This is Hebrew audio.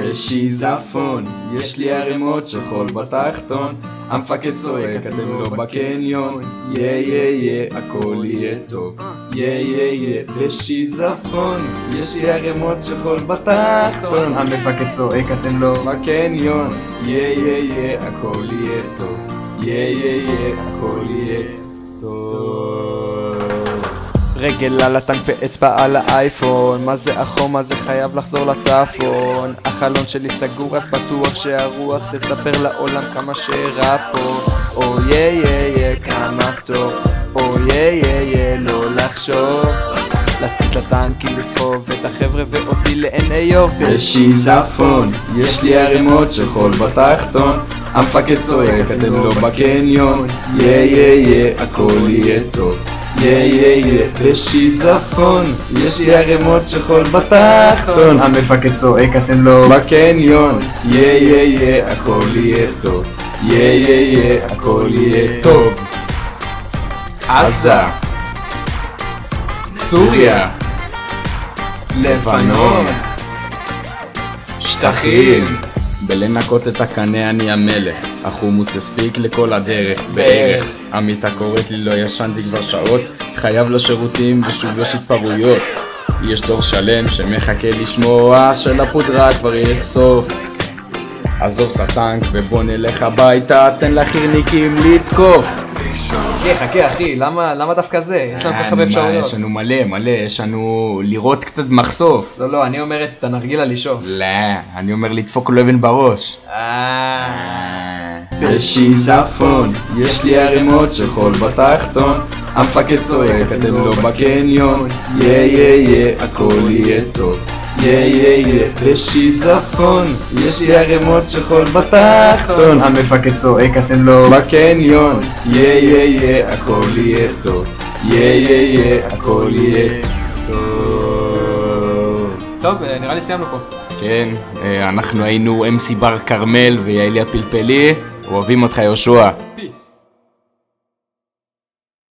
בשיזפון יש לי ערימות של חול בתחתון, המפקד צועק אתם לא בקניון, יא הכל יהיה טוב, יא בשיזפון יש לי ערימות של חול בתחתון, המפקד צועק אתם לא בקניון, יא הכל יהיה טוב, יא הכל יהיה טוב. רגל על הטנק ואצבע על האייפון, מה זה החום, מה זה חייב לחזור לצפון, החלון שלי סגור אז בטוח שהרוח תספר לעולם כמה שאירע פה, או יא כמה טוב, או יא לא לחשוב, לתת לטנקים לסחוב את החבר'ה ואותי לעין איוב. בשיזפון יש לי ערימות של חול בתחתון, המפקד צועק אתם לא בקניון, יא הכל יהיה טוב, יא בשיזפון יש לי ערימות של חול בתחתון, המפקד צועק אתם לא בקניון, יא הכל יהיה טוב, יא הכל יהיה טוב. עזה, סוריה, לבנון, שטחים. בלנקות את הקנה אני המלך, החומוס הספיק לכל הדרך בערך. עמיתה קוראת לי לא ישנתי כבר שעות, חייב לשירותים ושוב יש התפרעויות. יש דור שלם שמחכה לשמוע שלפודרה כבר יש סוף. עזוב את הטנק ובוא נלך הביתה, תן לחירניקים לתקוף. חכה אחי, למה דווקא זה? יש לנו כל כך הרבה אפשרויות. יש לנו מלא, יש לנו לראות קצת מחשוף. לא, אני אומר את הנרגילה לשאוף. לא, אני אומר לדפוק לו אבן בראש. בשיזפון יש לי ערימות של חול בתחתון, המפקד צועק אתם לא בקניון, יא הכל יהיה טוב, יא בשיזפון יש לי ערימות של חול בתחתון, המפקד צועק אתם לא בקניון, יא הכל יהיה טוב, יא הכל יהיה טוב. טוב, נראה לי סיימנו פה. כן, אנחנו היינו MC בר קרמל ויעלי הפלפלי, אוהבים אותך יהושע.